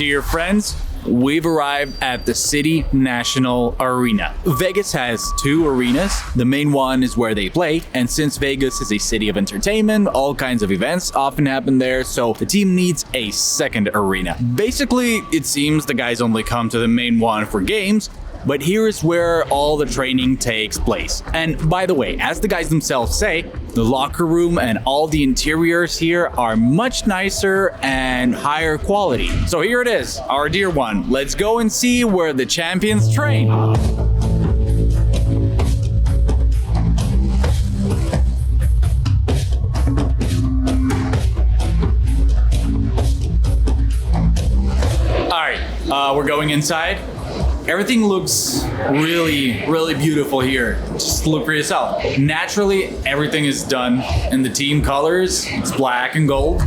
Dear friends, we've arrived at the City National Arena. Vegas has two arenas. The main one is where they play, and since Vegas is a city of entertainment, all kinds of events often happen there, so the team needs a second arena. Basically, it seems the guys only come to the main one for games, but here is where all the training takes place. And by the way, as the guys themselves say, the locker room and all the interiors here are much nicer and higher quality. So here it is, our dear one. Let's go and see where the champions train. All right, we're going inside. Everything looks really beautiful here. Just look for yourself. Naturally, everything is done in the team colors. It's black and gold.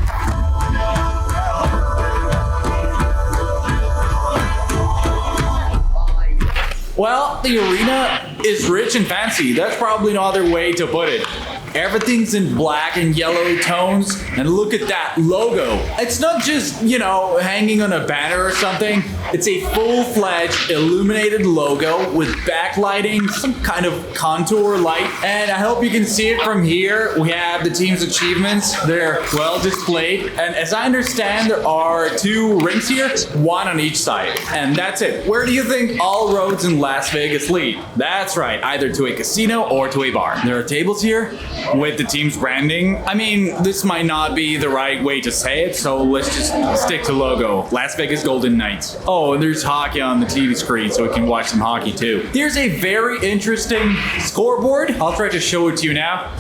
Well, the arena is rich and fancy. That's probably no other way to put it. Everything's in black and yellow tones, and look at that logo. It's not just, hanging on a banner or something. It's a full-fledged illuminated logo with backlighting, some kind of contour light, and I hope you can see it from here. We have the team's achievements. They're well displayed, and as I understand, there are two rings here, one on each side, and that's it. Where do you think all roads in Las Vegas lead? That's right, either to a casino or to a bar. There are tables here with the team's branding. I mean, this might not be the right way to say it, so let's just stick to logo. Las Vegas Golden Knights. Oh, and there's hockey on the TV screen, so we can watch some hockey too. Here's a very interesting scoreboard. I'll try to show it to you now.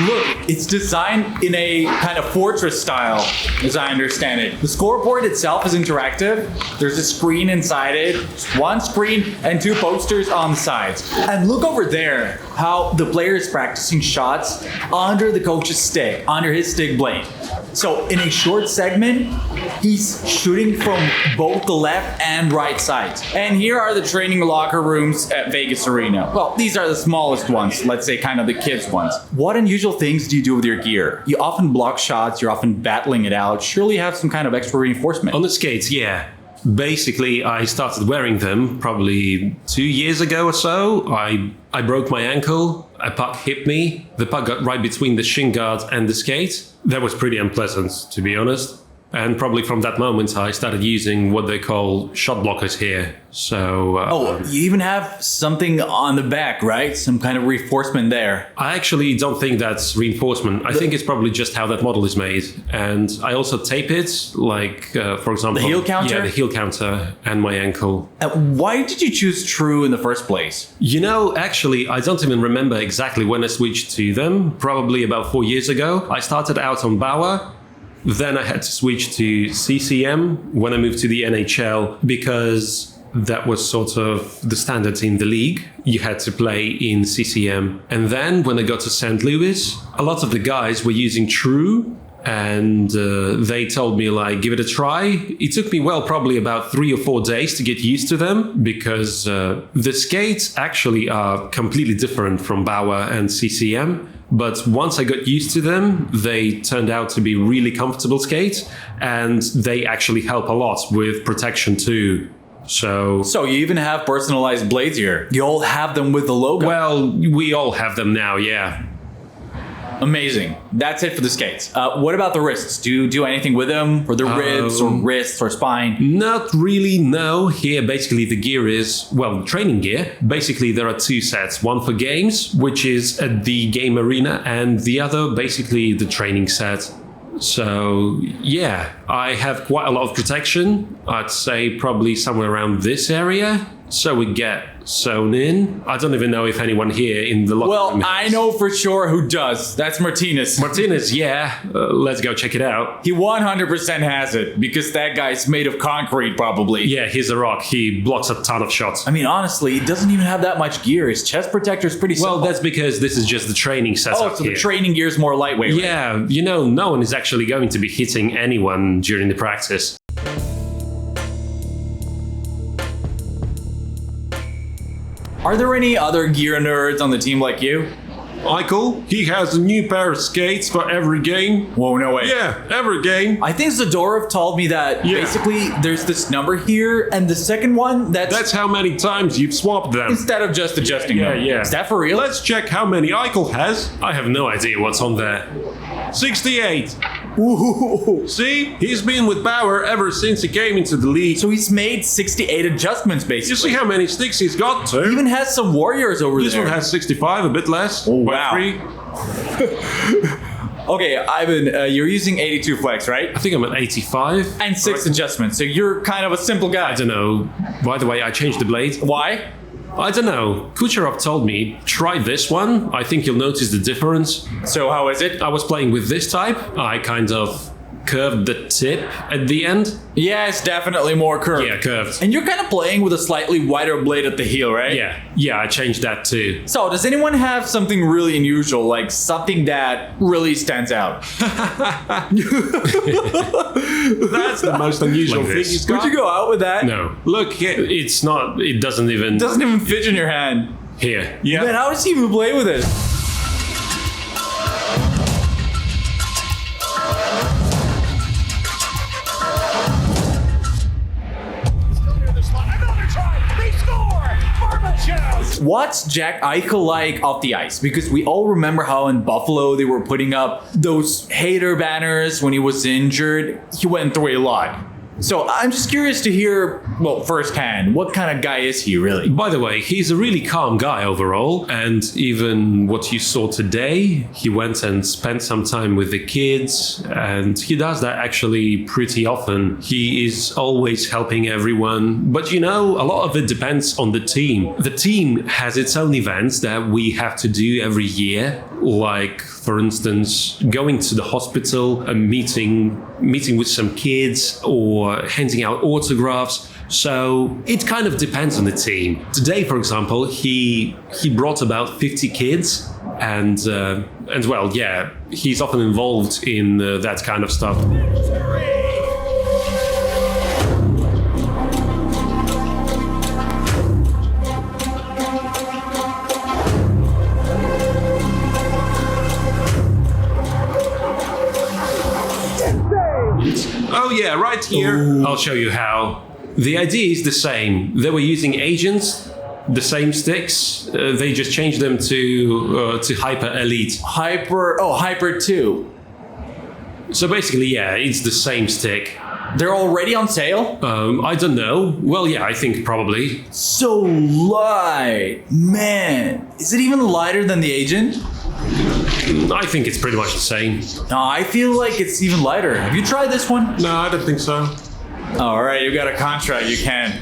Look, it's designed in a kind of fortress style, as I understand it. The scoreboard itself is interactive. There's a screen inside it, one screen and two posters on the sides. And look over there, how the player is practicing shots under the coach's stick, under his stick blade. So in a short segment, he's shooting from both the left and right sides. And here are the training locker rooms at Vegas Arena. Well, these are the smallest ones, let's say kind of the kids' ones. What unusual things do you do with your gear? You often block shots, you're often battling it out. Surely you have some kind of extra reinforcement. On the skates, yeah. Basically, I started wearing them probably 2 years ago or so. I broke my ankle, a puck hit me, the puck got right between the shin guard and the skate. That was pretty unpleasant, to be honest. And probably from that moment, I started using what they call shot blockers here. So, you even have something on the back, right? Some kind of reinforcement there. I actually don't think that's reinforcement. I think it's probably just how that model is made. And I also tape it, like, for example... The heel counter? Yeah, the heel counter and my ankle. Why did you choose True in the first place? Actually, I don't even remember exactly when I switched to them. Probably about 4 years ago. I started out on Bauer. Then I had to switch to CCM when I moved to the NHL because that was sort of the standards in the league. You had to play in CCM. And then when I got to St. Louis, a lot of the guys were using True and they told me, give it a try. It took me, probably about 3 or 4 days to get used to them because the skates actually are completely different from Bauer and CCM. But once I got used to them, they turned out to be really comfortable skates, and they actually help a lot with protection too. So you even have personalized blades here. You all have them with the logo. Well, we all have them now, yeah. Amazing. That's it for the skates. What about the wrists? Do you do anything with them? For the ribs or wrists or spine? Not really, no. Here, basically, the gear is, training gear. Basically, there are two sets. One for games, which is at the game arena, and the other, basically, the training set. So, yeah, I have quite a lot of protection. I'd say probably somewhere around this area. So we get sewn in. I don't even know if anyone here in the locker room has. I know for sure who does. That's Martinez. Martinez, yeah. Let's go check it out. He 100% has it because that guy's made of concrete, probably. Yeah, he's a rock. He blocks a ton of shots. I mean, honestly, he doesn't even have that much gear. His chest protector's pretty simple. Well, that's because this is just the training setup so the training gear's more lightweight, right? Yeah, no one is actually going to be hitting anyone during the practice. Are there any other gear nerds on the team like you? Eichel, he has a new pair of skates for every game. Whoa, no way. Yeah, every game. I think Zadorov told me that Yeah. basically there's this number here, and the second one That's how many times you've swapped them. instead of just adjusting them. Yeah. Is that for real? Let's check how many Eichel has. I have no idea what's on there. 68. Ooh. See, he's been with Bauer ever since he came into the league. So he's made 68 adjustments, You basically. see how many sticks he's got too? He even has some warriors over This there. one has 65, a bit less. Oh, by wow. 3. Okay, Ivan, you're using 82 flex, right? I think I'm at 85. And 6 adjustments, so you're kind of a simple guy. I don't know. By the way, I changed the blade. Why? I don't know. Kucherov told me, try this one. I think you'll notice the difference. So how is it? I was playing with this type. I kind of curved the tip at the end. Yeah, it's definitely more curved. Yeah, curved. And you're kind of playing with a slightly wider blade at the heel, right? Yeah, I changed that too. So, does anyone have something really unusual, like something that really stands out? That's the most unusual Like thing this. he's got. Would you go out with that? No. Look, it's not, it doesn't even... It doesn't even fit in your hand. Here. Man, how does he even play with it? Another try. They score. Barbashev. What's Jack Eichel like off the ice? Because we all remember how in Buffalo they were putting up those hater banners when he was injured. He went through a lot. So I'm just curious to hear, well, firsthand, what kind of guy is he really? By the way, he's a really calm guy overall, and even what you saw today, he went and spent some time with the kids, and he does that actually pretty often. He is always helping everyone, but you know, a lot of it depends on the team. The team has its own events that we have to do every year, like, for instance, going to the hospital and meeting with some kids or handing out autographs. So it kind of depends on the team. Today, for example, he brought about 50 kids, and well, yeah, he's often involved in that kind of stuff. Oh yeah, right here. Ooh. I'll show you how. The idea is the same. They were using agents, the same sticks. They just changed them to Hyper Elite. Hyper 2. So basically, yeah, it's the same stick. They're already on sale? I don't know. Well, yeah, I think probably. So light. Man, is it even lighter than the agent? I think it's pretty much the same. No, I feel like it's even lighter. Have you tried this one? No, I don't think so. All right, you got a contract. You can.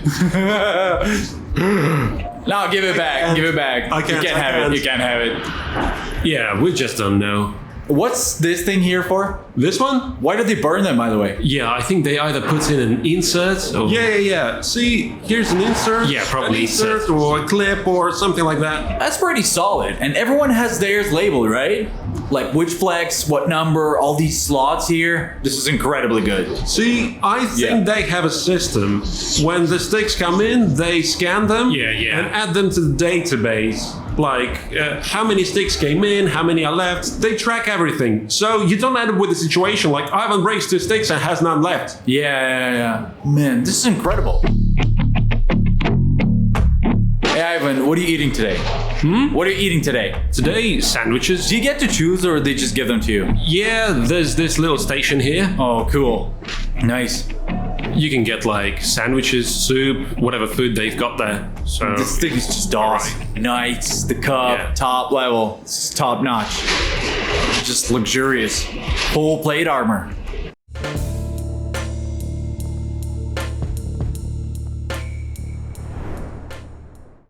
No, give it back. Give it back. I can't, You can't I have can't. it. You can't have it. Yeah, we just don't know. What's this thing here for? This one? Why do they burn them, by the way? Yeah, I think they either put in an insert or... Yeah. See, here's an insert. Yeah, probably an insert insert. or a clip or something like that. That's pretty solid. And everyone has theirs labeled, right? Like which flex, what number, all these slots here. This is incredibly good. See, I think Yeah. they have a system. When the sticks come in, they scan them Yeah. and add them to the database. Like how many sticks came in, how many are left. They track everything. So you don't end up with a situation like Ivan breaks 2 sticks and has none left. Yeah. Man, this is incredible. Hey, Ivan, what are you eating today? What are you eating today? Today, sandwiches. Do you get to choose or they just give them to you? Yeah, there's this little station here. Oh, cool. Nice. You can get like sandwiches, soup, whatever food they've got there. So This thing is just awesome. Nice. The cup, Yeah. top level. This is top notch. Just luxurious. Full plate armor.